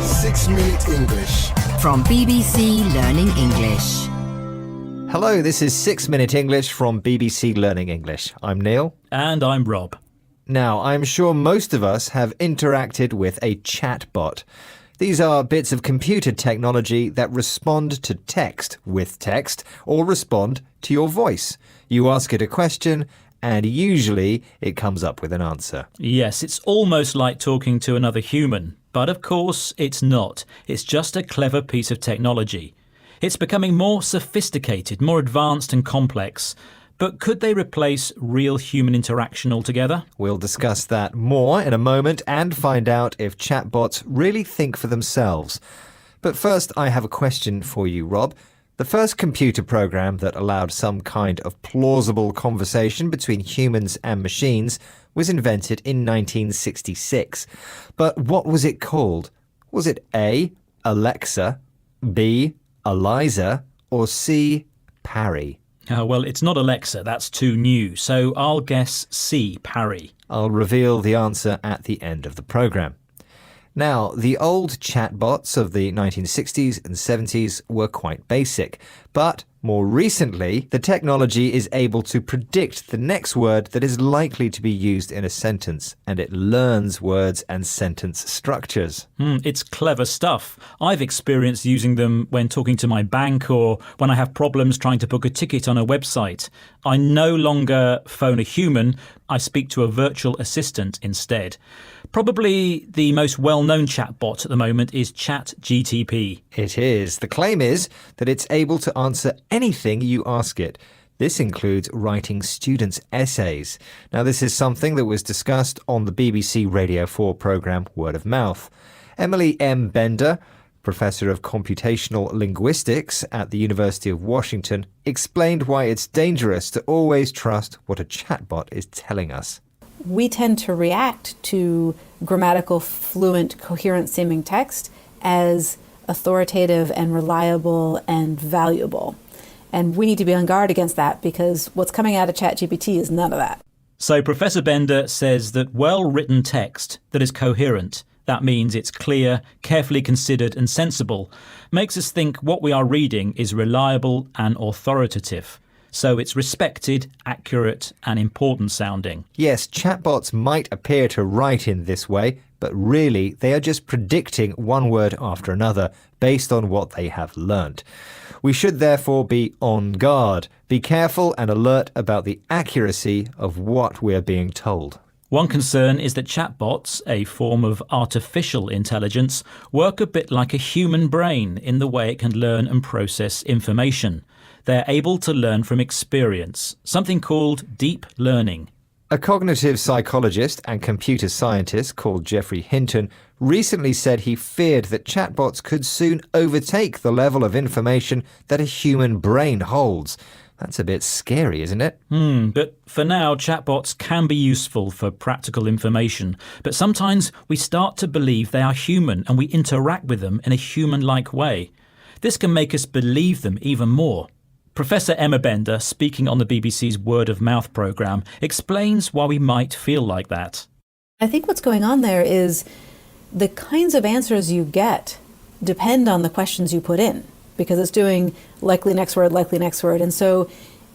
6-Minute English. From BBC Learning English. Hello, this is 6-Minute English from BBC Learning English. I'm Neil. And I'm Rob. Now, I'm sure most of us have interacted with a chatbot. These are bits of computer technology that respond to text with text or respond to your voice. You ask it a question and usually it comes up with an answer. Yes, it's almost like talking to another human. But of course, it's not. It's just a clever piece of technology. It's becoming more sophisticated, more advanced and complex. But could they replace real human interaction altogether? We'll discuss that more in a moment and find out if chatbots really think for themselves. But first, I have a question for you, Rob. The first computer program that allowed some kind of plausible conversation between humans and machines was invented in 1966. But what was it called? Was it A, Alexa, B, Eliza, or C, Parry? Well, it's not Alexa, that's too new, so I'll guess C, Parry. I'll reveal the answer at the end of the program. Now, the old chatbots of the 1960s and 70s were quite basic, but more recently, the technology is able to predict the next word that is likely to be used in a sentence, and it learns words and sentence structures. It's clever stuff. I've experienced using them when talking to my bank or when I have problems trying to book a ticket on a website. I no longer phone a human, I speak to a virtual assistant instead. Probably the most well-known chatbot at the moment is ChatGTP. It is. The claim is that it's able to answer anything you ask it. This includes writing students' essays. Now, this is something that was discussed on the BBC Radio 4 programme Word of Mouth. Emily M. Bender, Professor of Computational Linguistics at the University of Washington, explained why it's dangerous to always trust what a chatbot is telling us. We tend to react to grammatical, fluent, coherent-seeming text as authoritative and reliable and valuable. And we need to be on guard against that because what's coming out of ChatGPT is none of that. So Professor Bender says that well-written text that is coherent, that means it's clear, carefully considered and sensible, makes us think what we are reading is reliable and authoritative. So it's respected, accurate and important sounding. Yes, chatbots might appear to write in this way, but really they are just predicting one word after another based on what they have learnt. We should therefore be on guard, be careful and alert about the accuracy of what we're being told. One concern is that chatbots, a form of artificial intelligence, work a bit like a human brain in the way it can learn and process information. They're able to learn from experience, something called deep learning. A cognitive psychologist and computer scientist called Geoffrey Hinton recently said he feared that chatbots could soon overtake the level of information that a human brain holds. That's a bit scary, isn't it? But for now, chatbots can be useful for practical information. But sometimes we start to believe they are human and we interact with them in a human-like way. This can make us believe them even more. Professor Emma Bender, speaking on the BBC's Word of Mouth programme, explains why we might feel like that. I think what's going on there is the kinds of answers you get depend on the questions you put in, because it's doing likely next word. And so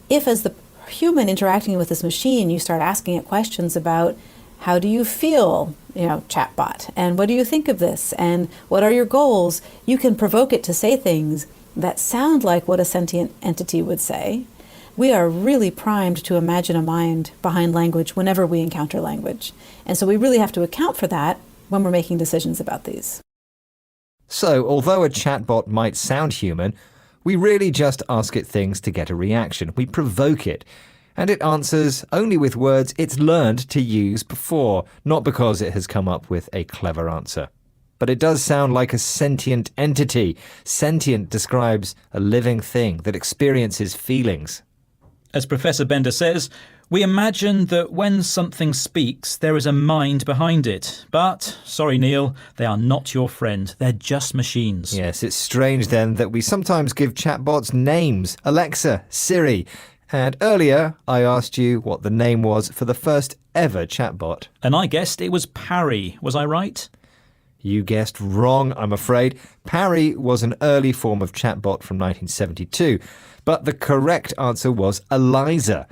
if as the human interacting with this machine, you start asking it questions about how do you feel, chatbot, and what do you think of this, and what are your goals, you can provoke it to say things that sound like what a sentient entity would say. We are really primed to imagine a mind behind language whenever we encounter language. And so we really have to account for that when we're making decisions about these. So, although a chatbot might sound human, we really just ask it things to get a reaction. We provoke it. And it answers only with words it's learned to use before, not because it has come up with a clever answer. But it does sound like a sentient entity. Sentient describes a living thing that experiences feelings. As Professor Bender says, we imagine that when something speaks, there is a mind behind it. But, sorry Neil, they are not your friend. They're just machines. Yes, it's strange then that we sometimes give chatbots names. Alexa, Siri. And earlier, I asked you what the name was for the first ever chatbot. And I guessed it was Parry. Was I right? You guessed wrong, I'm afraid. Parry was an early form of chatbot from 1972, but the correct answer was Eliza.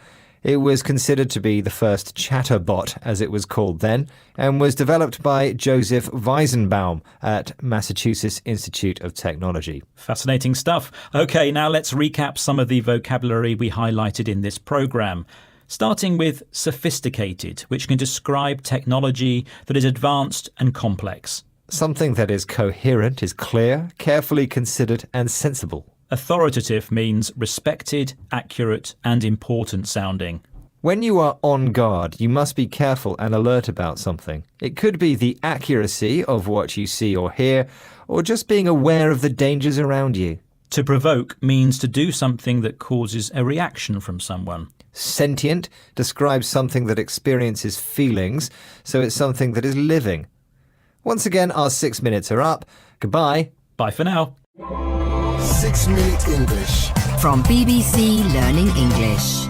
It was considered to be the first chatterbot, as it was called then, and was developed by Joseph Weizenbaum at Massachusetts Institute of Technology. Fascinating stuff. OK, now let's recap some of the vocabulary we highlighted in this programme. Starting with sophisticated, which can describe technology that is advanced and complex. Something that is coherent, is clear, carefully considered and sensible. Authoritative means respected, accurate and important sounding. When you are on guard, you must be careful and alert about something. It could be the accuracy of what you see or hear, or just being aware of the dangers around you. To provoke means to do something that causes a reaction from someone. Sentient describes something that experiences feelings, so it's something that is living. Once again, our 6 minutes are up. Goodbye. Bye for now. 6 Minute English. From BBC Learning English.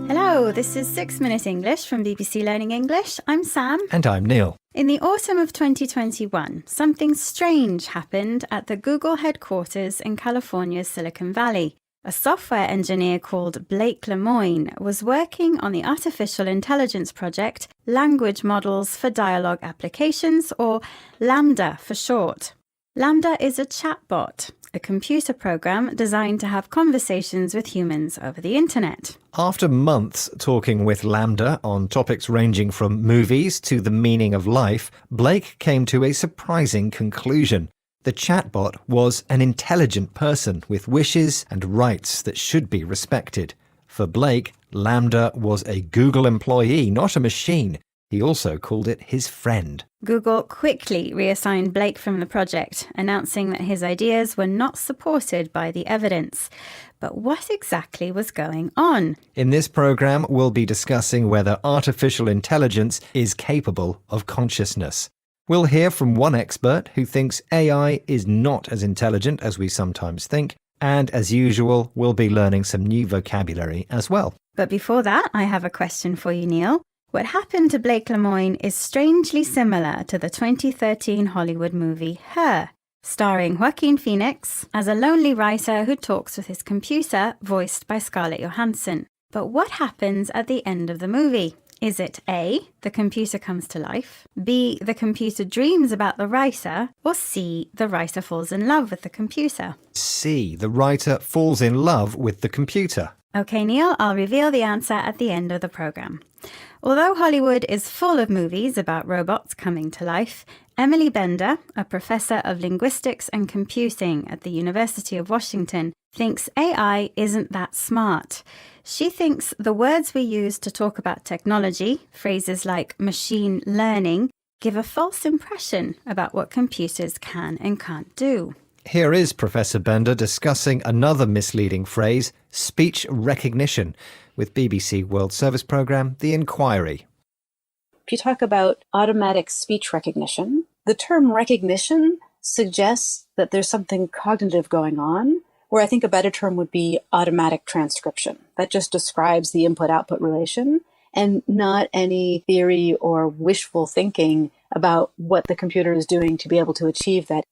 Hello, this is 6 Minute English from BBC Learning English. I'm Sam. And I'm Neil. In the autumn of 2021, something strange happened at the Google headquarters in California's Silicon Valley. A software engineer called Blake Lemoine was working on the artificial intelligence project Language Models for Dialogue Applications, or LaMDA for short. LaMDA is a chatbot, a computer program designed to have conversations with humans over the internet. After months talking with LaMDA on topics ranging from movies to the meaning of life, Blake came to a surprising conclusion. The chatbot was an intelligent person with wishes and rights that should be respected. For Blake, LaMDA was a Google employee, not a machine. He also called it his friend. Google quickly reassigned Blake from the project, announcing that his ideas were not supported by the evidence. But what exactly was going on? In this program, we'll be discussing whether artificial intelligence is capable of consciousness. We'll hear from one expert who thinks AI is not as intelligent as we sometimes think, and as usual, we'll be learning some new vocabulary as well. But before that, I have a question for you, Neil. What happened to Blake Lemoine is strangely similar to the 2013 Hollywood movie Her, starring Joaquin Phoenix as a lonely writer who talks with his computer, voiced by Scarlett Johansson. But what happens at the end of the movie? Is it A, the computer comes to life, B, the computer dreams about the writer, or C, the writer falls in love with the computer? C, the writer falls in love with the computer. OK, Neil, I'll reveal the answer at the end of the programme. Although Hollywood is full of movies about robots coming to life, Emily Bender, a professor of linguistics and computing at the University of Washington, thinks AI isn't that smart. She thinks the words we use to talk about technology, phrases like machine learning, give a false impression about what computers can and can't do. Here is Professor Bender discussing another misleading phrase, speech recognition, with BBC World Service programme The Inquiry. If you talk about automatic speech recognition, the term recognition suggests that there's something cognitive going on, where I think a better term would be automatic transcription. That just describes the input-output relation and not any theory or wishful thinking about what the computer is doing to be able to achieve that.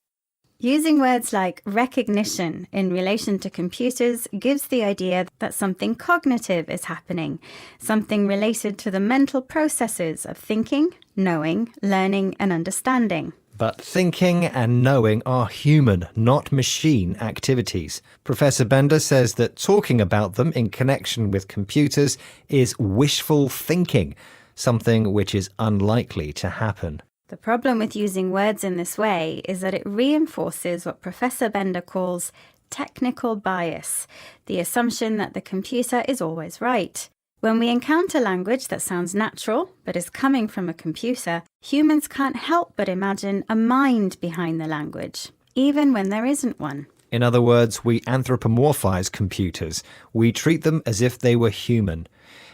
Using words like recognition in relation to computers gives the idea that something cognitive is happening, something related to the mental processes of thinking, knowing, learning, and understanding. But thinking and knowing are human, not machine activities. Professor Bender says that talking about them in connection with computers is wishful thinking, something which is unlikely to happen. The problem with using words in this way is that it reinforces what Professor Bender calls technical bias, the assumption that the computer is always right. When we encounter language that sounds natural but is coming from a computer, humans can't help but imagine a mind behind the language, even when there isn't one. In other words, we anthropomorphize computers. We treat them as if they were human.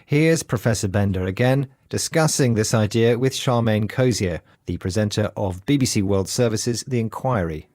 Here's Professor Bender again, discussing this idea with Charmaine Cozier, the presenter of BBC World Service's The Inquiry.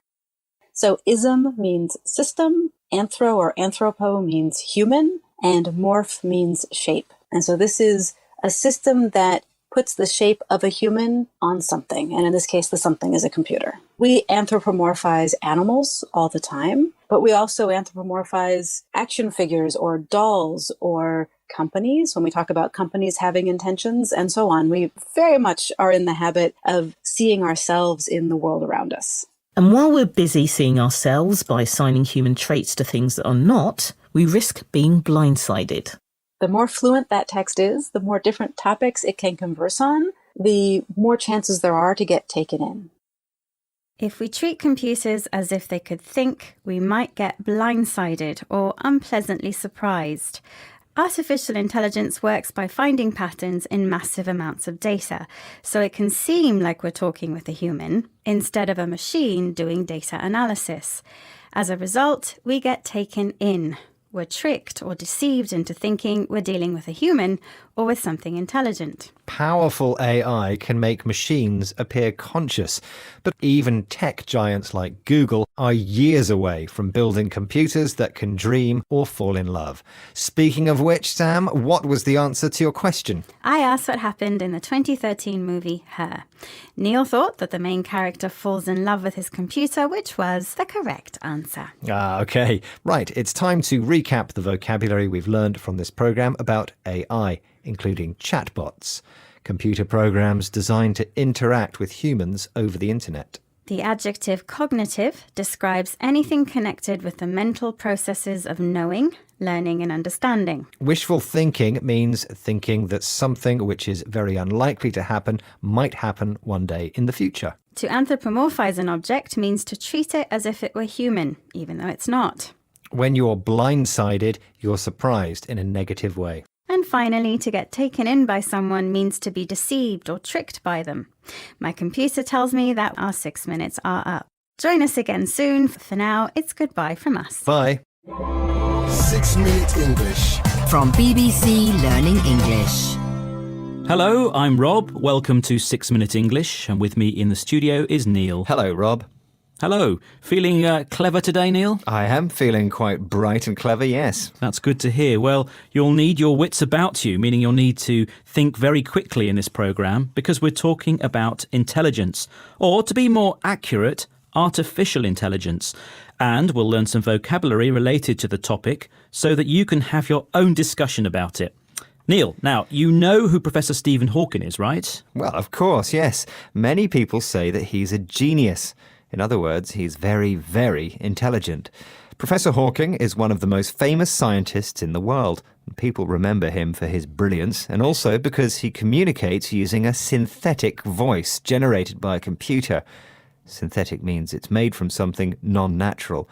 So ism means system, anthro or anthropo means human, and morph means shape. And so this is a system that puts the shape of a human on something. And in this case, the something is a computer. We anthropomorphize animals all the time, but we also anthropomorphize action figures or dolls or companies when we talk about companies having intentions and so on. We very much are in the habit of seeing ourselves in the world around us. And while we're busy seeing ourselves by assigning human traits to things that are not, we risk being blindsided. The more fluent that text is, the more different topics it can converse on, the more chances there are to get taken in. If we treat computers as if they could think, we might get blindsided or unpleasantly surprised. Artificial intelligence works by finding patterns in massive amounts of data, so it can seem like we're talking with a human instead of a machine doing data analysis. As a result, we get taken in. We're tricked or deceived into thinking we're dealing with a human or with something intelligent. Powerful AI can make machines appear conscious, but even tech giants like Google are years away from building computers that can dream or fall in love. Speaking of which, Sam, what was the answer to your question? I asked what happened in the 2013 movie Her. Neil thought that the main character falls in love with his computer, which was the correct answer. Okay. Right, it's time to recap the vocabulary we've learned from this program about AI, including chatbots, computer programs designed to interact with humans over the internet. The adjective cognitive describes anything connected with the mental processes of knowing, learning and understanding. Wishful thinking means thinking that something which is very unlikely to happen might happen one day in the future. To anthropomorphize an object means to treat it as if it were human, even though it's not. When you're blindsided, you're surprised in a negative way. And finally, to get taken in by someone means to be deceived or tricked by them. My computer tells me that our 6 minutes are up. Join us again soon. For now, it's goodbye from us. Bye. 6 Minute English. From BBC Learning English. Hello, I'm Rob. Welcome to 6 Minute English, and with me in the studio is Neil. Hello, Rob. Hello. Feeling clever today, Neil? I am feeling quite bright and clever, yes. That's good to hear. Well, you'll need your wits about you, meaning you'll need to think very quickly in this programme because we're talking about intelligence, or to be more accurate, artificial intelligence. And we'll learn some vocabulary related to the topic so that you can have your own discussion about it. Neil, now, you know who Professor Stephen Hawking is, right? Well, of course, yes. Many people say that he's a genius. In other words, he's very, very intelligent. Professor Hawking is one of the most famous scientists in the world. People remember him for his brilliance and also because he communicates using a synthetic voice generated by a computer. Synthetic means it's made from something non-natural.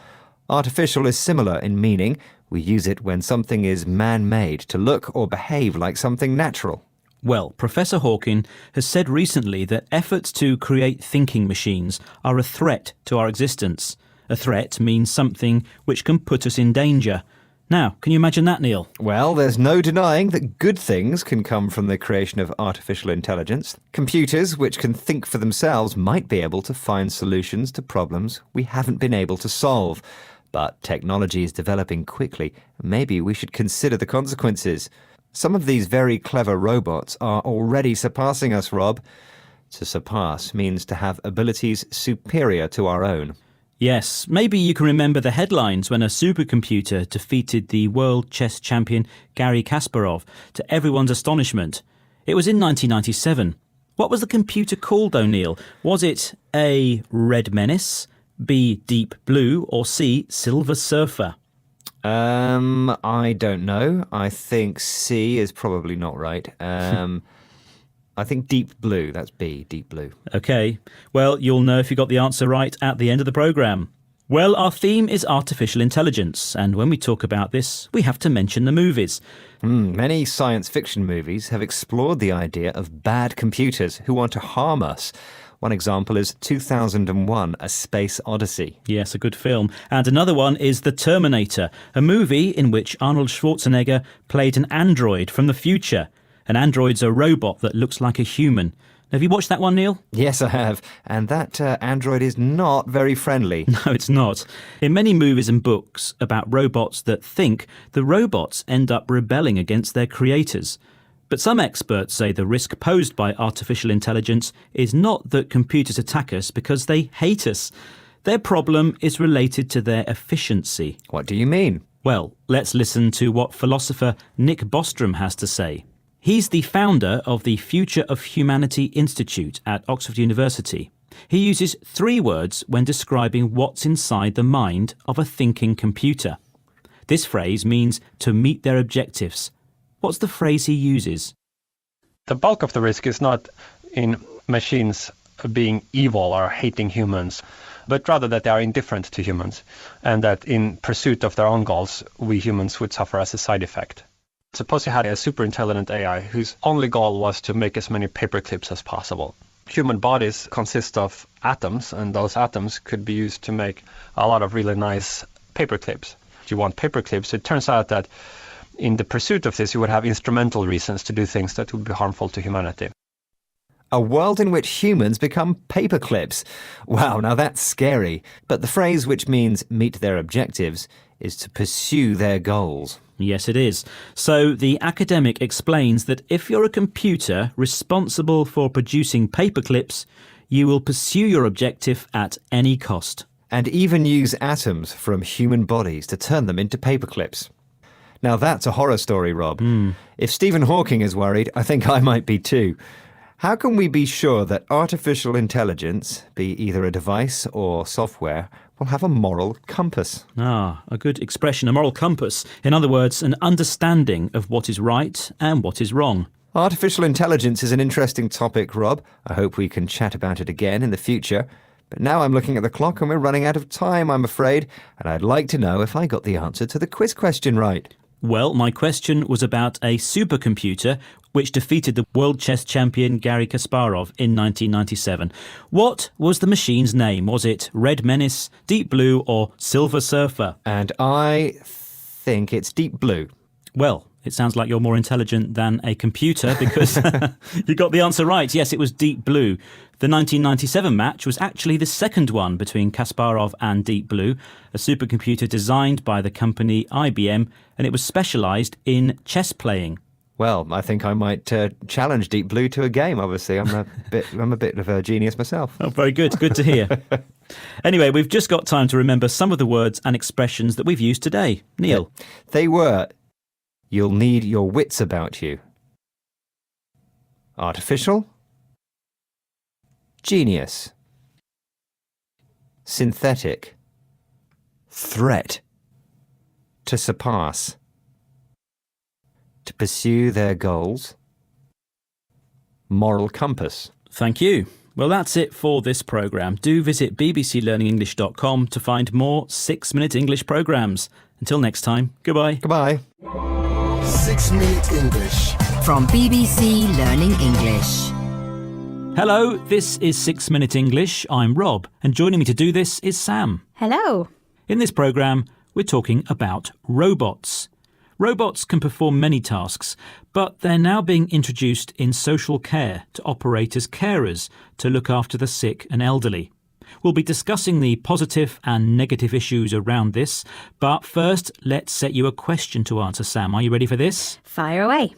Artificial is similar in meaning. We use it when something is man-made to look or behave like something natural. Well, Professor Hawking has said recently that efforts to create thinking machines are a threat to our existence. A threat means something which can put us in danger. Now, can you imagine that, Neil? Well, there's no denying that good things can come from the creation of artificial intelligence. Computers, which can think for themselves, might be able to find solutions to problems we haven't been able to solve. But technology is developing quickly. Maybe we should consider the consequences. Some of these very clever robots are already surpassing us, Rob. To surpass means to have abilities superior to our own. Yes, maybe you can remember the headlines when a supercomputer defeated the world chess champion Garry Kasparov, to everyone's astonishment. It was in 1997. What was the computer called, O'Neill? Was it A. Red Menace, B. Deep Blue, or C. Silver Surfer? I don't know. I think C is probably not right. I think Deep Blue. That's B, Deep Blue. OK. Well, you'll know if you got the answer right at the end of the programme. Well, our theme is artificial intelligence, and when we talk about this, we have to mention the movies. Many science fiction movies have explored the idea of bad computers who want to harm us. One example is 2001, A Space Odyssey. Yes, a good film. And another one is The Terminator, a movie in which Arnold Schwarzenegger played an android from the future. An android's a robot that looks like a human. Have you watched that one, Neil? Yes, I have. And that android is not very friendly. No, it's not. In many movies and books about robots that think, the robots end up rebelling against their creators. But some experts say the risk posed by artificial intelligence is not that computers attack us because they hate us. Their problem is related to their efficiency. What do you mean? Well, let's listen to what philosopher Nick Bostrom has to say. He's the founder of the Future of Humanity Institute at Oxford University. He uses 3 words when describing what's inside the mind of a thinking computer. This phrase means to meet their objectives. What's the phrase he uses? The bulk of the risk is not in machines being evil or hating humans, but rather that they are indifferent to humans, and that in pursuit of their own goals, we humans would suffer as a side effect. Suppose you had a super intelligent AI whose only goal was to make as many paper clips as possible. Human bodies consist of atoms, and those atoms could be used to make a lot of really nice paper clips. If you want paper clips, it turns out that in the pursuit of this, you would have instrumental reasons to do things that would be harmful to humanity. A world in which humans become paper clips. Wow, now that's scary. But the phrase which means meet their objectives is to pursue their goals. Yes, it is. So the academic explains that if you're a computer responsible for producing paper clips, you will pursue your objective at any cost. And even use atoms from human bodies to turn them into paper clips. Now that's a horror story, Rob. If Stephen Hawking is worried, I think I might be too. How can we be sure that artificial intelligence, be either a device or software, will have a moral compass? Ah, a good expression, a moral compass. In other words, an understanding of what is right and what is wrong. Artificial intelligence is an interesting topic, Rob. I hope we can chat about it again in the future. But now I'm looking at the clock and we're running out of time, I'm afraid. And I'd like to know if I got the answer to the quiz question right. Well, my question was about a supercomputer which defeated the world chess champion Garry Kasparov in 1997. What was the machine's name? Was it Red Menace, Deep Blue or Silver Surfer? And I think it's Deep Blue. Well, it sounds like you're more intelligent than a computer because you got the answer right. Yes, it was Deep Blue. The 1997 match was actually the second one between Kasparov and Deep Blue, a supercomputer designed by the company IBM, and it was specialised in chess playing. Well, I think I might challenge Deep Blue to a game, obviously. I'm a bit of a genius myself. Oh, very good. Good to hear. Anyway, we've just got time to remember some of the words and expressions that we've used today. Neil. Yeah. They were, you'll need your wits about you. Artificial. Genius. Synthetic. Threat. To surpass. To pursue their goals. Moral compass. Thank you. Well, that's it for this programme. Do visit bbclearningenglish.com to find more 6-minute English programmes. Until next time, goodbye. Goodbye. 6-minute English. From BBC Learning English. Hello, this is 6-minute English. I'm Rob, and joining me to do this is Sam. Hello. In this programme, we're talking about robots. Robots can perform many tasks, but they're now being introduced in social care to operate as carers to look after the sick and elderly. We'll be discussing the positive and negative issues around this, but first, let's set you a question to answer, Sam. Are you ready for this? Fire away.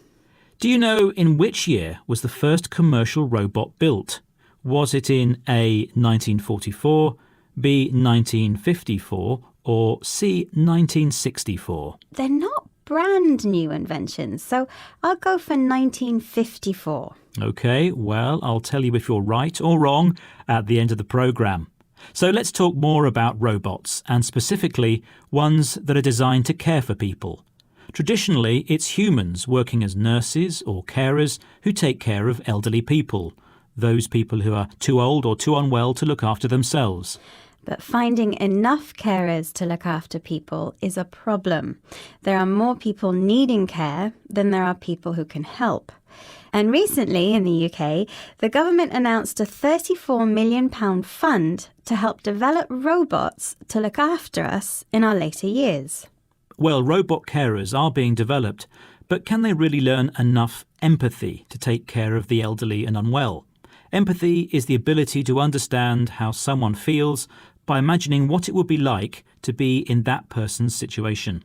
Do you know in which year was the first commercial robot built? Was it in A, 1944, B, 1954, or C, 1964? They're not brand new inventions, so I'll go for 1954. OK, well, I'll tell you if you're right or wrong at the end of the programme. So let's talk more about robots, and specifically ones that are designed to care for people. Traditionally, it's humans working as nurses or carers who take care of elderly people, those people who are too old or too unwell to look after themselves. But finding enough carers to look after people is a problem. There are more people needing care than there are people who can help. And recently in the UK, the government announced a £34 million fund to help develop robots to look after us in our later years. Well, robot carers are being developed, but can they really learn enough empathy to take care of the elderly and unwell? Empathy is the ability to understand how someone feels by imagining what it would be like to be in that person's situation.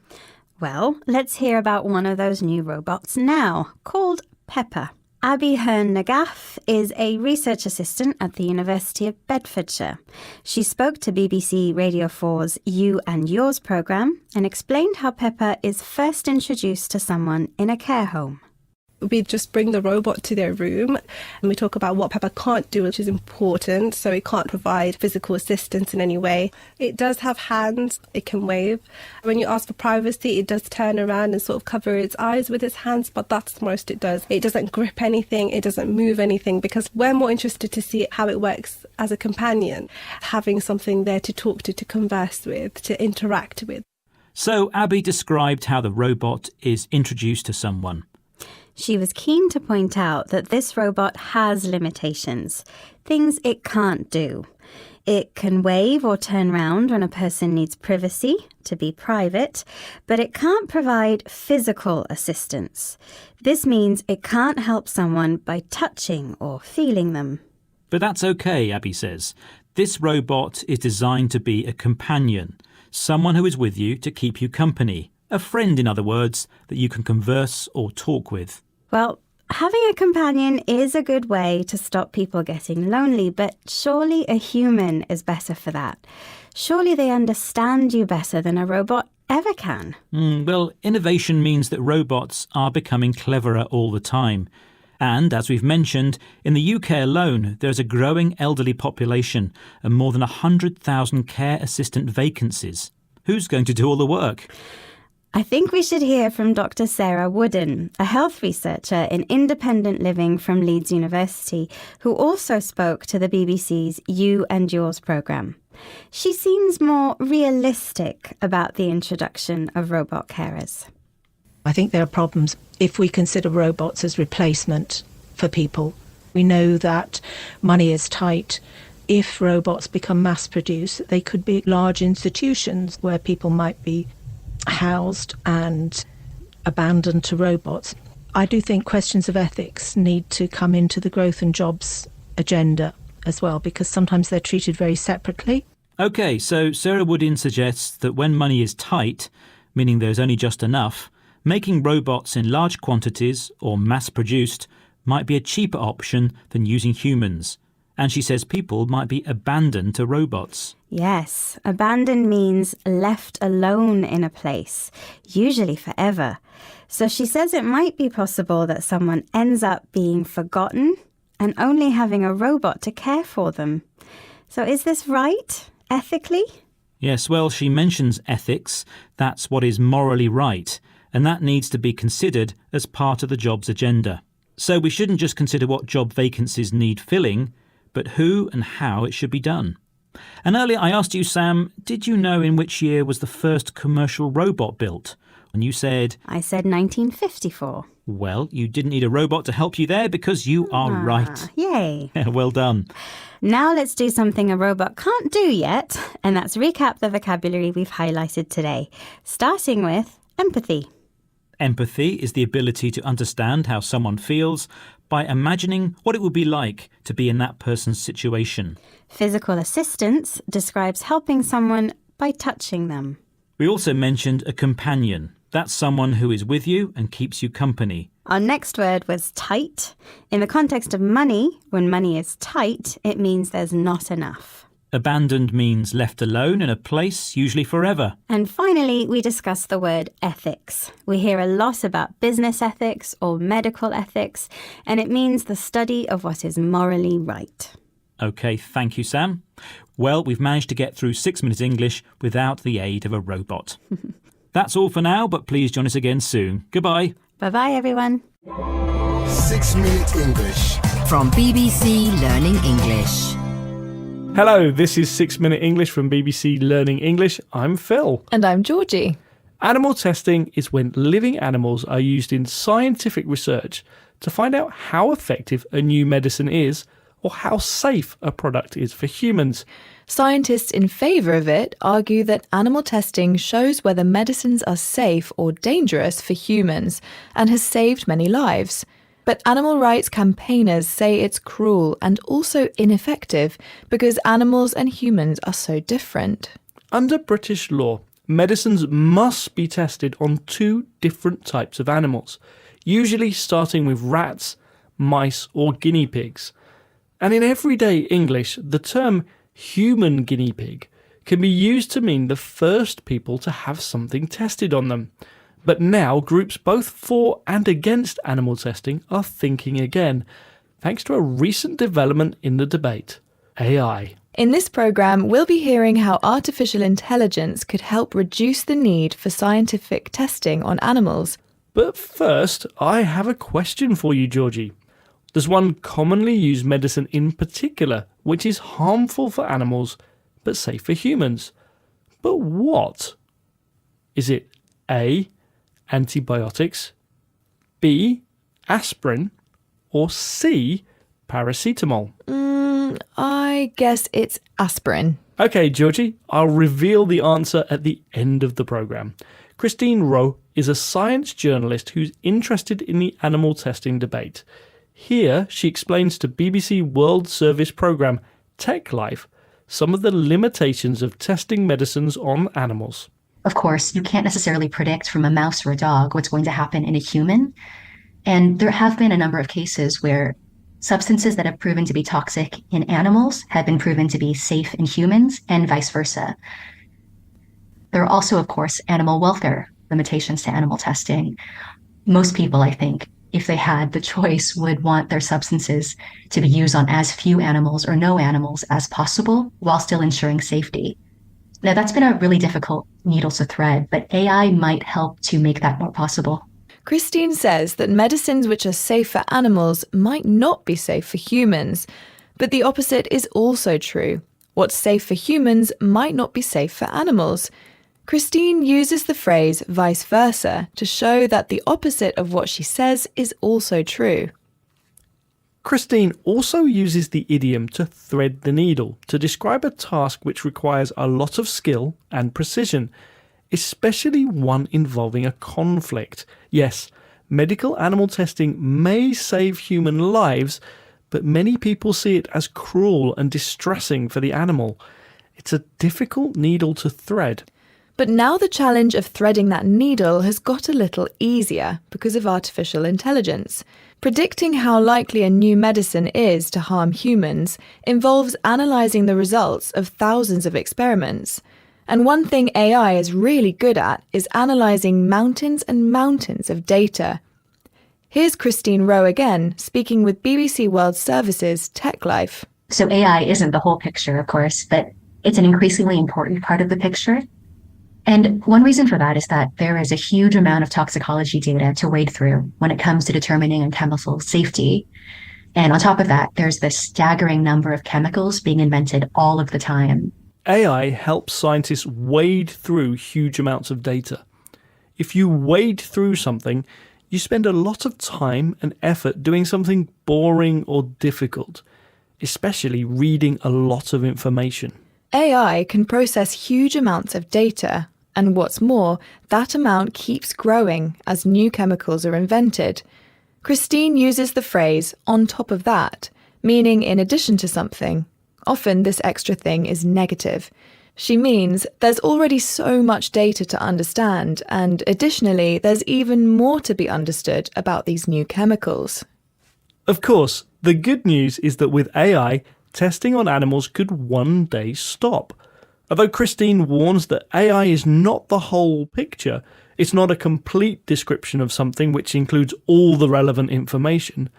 Well, let's hear about one of those new robots now, called Pepper. Abby Hearn-Nagaff is a research assistant at the University of Bedfordshire. She spoke to BBC Radio 4's You and Yours programme and explained how Pepper is first introduced to someone in a care home. We just bring the robot to their room and we talk about what Pepper can't do, which is important. So it can't provide physical assistance in any way. It does have hands. It can wave. When you ask for privacy, it does turn around and sort of cover its eyes with its hands, but that's the most it does. It doesn't grip anything. It doesn't move anything because we're more interested to see how it works as a companion, having something there to talk to converse with, to interact with. So Abby described how the robot is introduced to someone. She was keen to point out that this robot has limitations, things it can't do. It can wave or turn round when a person needs privacy, to be private, but it can't provide physical assistance. This means it can't help someone by touching or feeling them. But that's okay, Abby says. This robot is designed to be a companion, someone who is with you to keep you company. A friend, in other words, that you can converse or talk with. Well, having a companion is a good way to stop people getting lonely, but surely a human is better for that. Surely they understand you better than a robot ever can. Well, innovation means that robots are becoming cleverer all the time. And, as we've mentioned, in the UK alone, there's a growing elderly population and more than 100,000 care assistant vacancies. Who's going to do all the work? I think we should hear from Dr. Sarah Wooden, a health researcher in independent living from Leeds University, who also spoke to the BBC's You and Yours programme. She seems more realistic about the introduction of robot carers. I think there are problems if we consider robots as replacement for people. We know that money is tight. If robots become mass-produced, they could be large institutions where people might be housed and abandoned to robots. I do think questions of ethics need to come into the growth and jobs agenda as well, because sometimes they're treated very separately. OK, so Sarah Woodin suggests that when money is tight, meaning there's only just enough, making robots in large quantities or mass-produced might be a cheaper option than using humans. And she says people might be abandoned to robots. Yes, abandoned means left alone in a place, usually forever. So she says it might be possible that someone ends up being forgotten and only having a robot to care for them. So is this right, ethically? Yes, well, she mentions ethics. That's what is morally right. And that needs to be considered as part of the jobs agenda. So we shouldn't just consider what job vacancies need filling, but who and how it should be done. And earlier I asked you, Sam, did you know in which year was the first commercial robot built? And you said... I said 1954. Well, you didn't need a robot to help you there because you are right. Yay. Well done. Now let's do something a robot can't do yet, and that's recap the vocabulary we've highlighted today, starting with empathy. Empathy is the ability to understand how someone feels by imagining what it would be like to be in that person's situation. Physical assistance describes helping someone by touching them. We also mentioned a companion. That's someone who is with you and keeps you company. Our next word was tight. In the context of money, when money is tight, it means there's not enough. Abandoned means left alone in a place, usually forever. And finally, we discussed the word ethics. We hear a lot about business ethics or medical ethics, and it means the study of what is morally right. OK, thank you, Sam. Well, we've managed to get through 6 Minutes English without the aid of a robot. That's all for now, but please join us again soon. Goodbye. Bye-bye, everyone. 6 Minute English. From BBC Learning English. Hello, this is 6 Minute English from BBC Learning English. I'm Phil. And I'm Georgie. Animal testing is when living animals are used in scientific research to find out how effective a new medicine is or how safe a product is for humans. Scientists in favour of it argue that animal testing shows whether medicines are safe or dangerous for humans and has saved many lives. But animal rights campaigners say it's cruel and also ineffective because animals and humans are so different. Under British law, medicines must be tested on 2 different types of animals. usually starting with rats, mice or guinea pigs. And in everyday English, the term human guinea pig can be used to mean the first people to have something tested on them. But now groups both for and against animal testing are thinking again, thanks to a recent development in the debate: AI. In this program, we'll be hearing how artificial intelligence could help reduce the need for scientific testing on animals. But first, I have a question for you, Georgie. There's one commonly used medicine in particular, which is harmful for animals, but safe for humans. But what? Is it A, antibiotics, B, aspirin, or C, paracetamol? I guess it's aspirin. Okay, Georgie, I'll reveal the answer at the end of the programme. Christine Rowe is a science journalist who's interested in the animal testing debate. Here, she explains to BBC World Service programme Tech Life some of the limitations of testing medicines on animals. Of course, you can't necessarily predict from a mouse or a dog what's going to happen in a human. And there have been a number of cases where substances that have proven to be toxic in animals have been proven to be safe in humans, and vice versa. There are also, of course, animal welfare limitations to animal testing. Most people, I think, if they had the choice, would want their substances to be used on as few animals or no animals as possible while still ensuring safety. Now, that's been a really difficult needle to thread, but AI might help to make that more possible. Christine says that medicines which are safe for animals might not be safe for humans, but the opposite is also true. What's safe for humans might not be safe for animals. Christine uses the phrase vice versa to show that the opposite of what she says is also true. Christine also uses the idiom to thread the needle to describe a task which requires a lot of skill and precision, especially one involving a conflict. Yes, medical animal testing may save human lives, but many people see it as cruel and distressing for the animal. It's a difficult needle to thread. But now the challenge of threading that needle has got a little easier because of artificial intelligence. Predicting how likely a new medicine is to harm humans involves analysing the results of thousands of experiments. And one thing AI is really good at is analysing mountains and mountains of data. Here's Christine Rowe again, speaking with BBC World Service's Tech Life. So AI isn't the whole picture, of course, but it's an increasingly important part of the picture. And one reason for that is that there is a huge amount of toxicology data to wade through when it comes to determining a chemical safety. And on top of that, there's this staggering number of chemicals being invented all of the time. AI helps scientists wade through huge amounts of data. If you wade through something, you spend a lot of time and effort doing something boring or difficult, especially reading a lot of information. AI can process huge amounts of data, and what's more, that amount keeps growing as new chemicals are invented. Christine uses the phrase on top of that, meaning in addition to something. Often this extra thing is negative. She means there's already so much data to understand, and additionally, there's even more to be understood about these new chemicals. Of course, the good news is that with AI, testing on animals could one day stop. Although Christine warns that AI is not the whole picture, it's not a complete description of something which includes all the relevant information.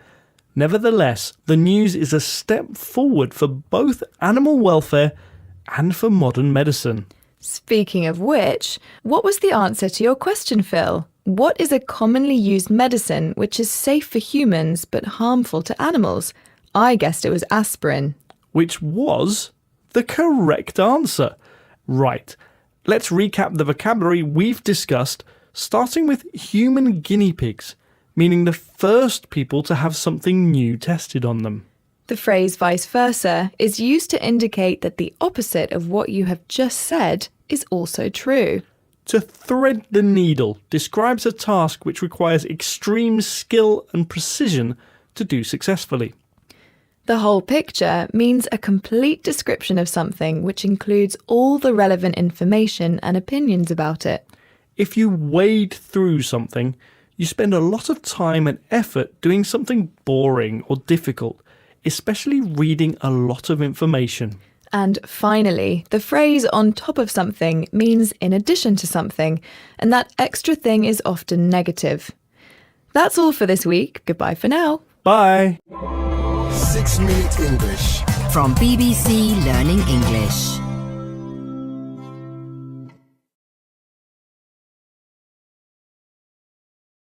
Nevertheless, the news is a step forward for both animal welfare and for modern medicine. Speaking of which, what was the answer to your question, Phil? What is a commonly used medicine which is safe for humans but harmful to animals? I guessed it was aspirin. Which was the correct answer. Right, let's recap the vocabulary we've discussed, starting with human guinea pigs, meaning the first people to have something new tested on them. The phrase vice versa is used to indicate that the opposite of what you have just said is also true. To thread the needle describes a task which requires extreme skill and precision to do successfully. The whole picture means a complete description of something which includes all the relevant information and opinions about it. If you wade through something, you spend a lot of time and effort doing something boring or difficult, especially reading a lot of information. And finally, the phrase on top of something means in addition to something, and that extra thing is often negative. That's all for this week. Goodbye for now. Bye. 6 Minute English. From BBC Learning English.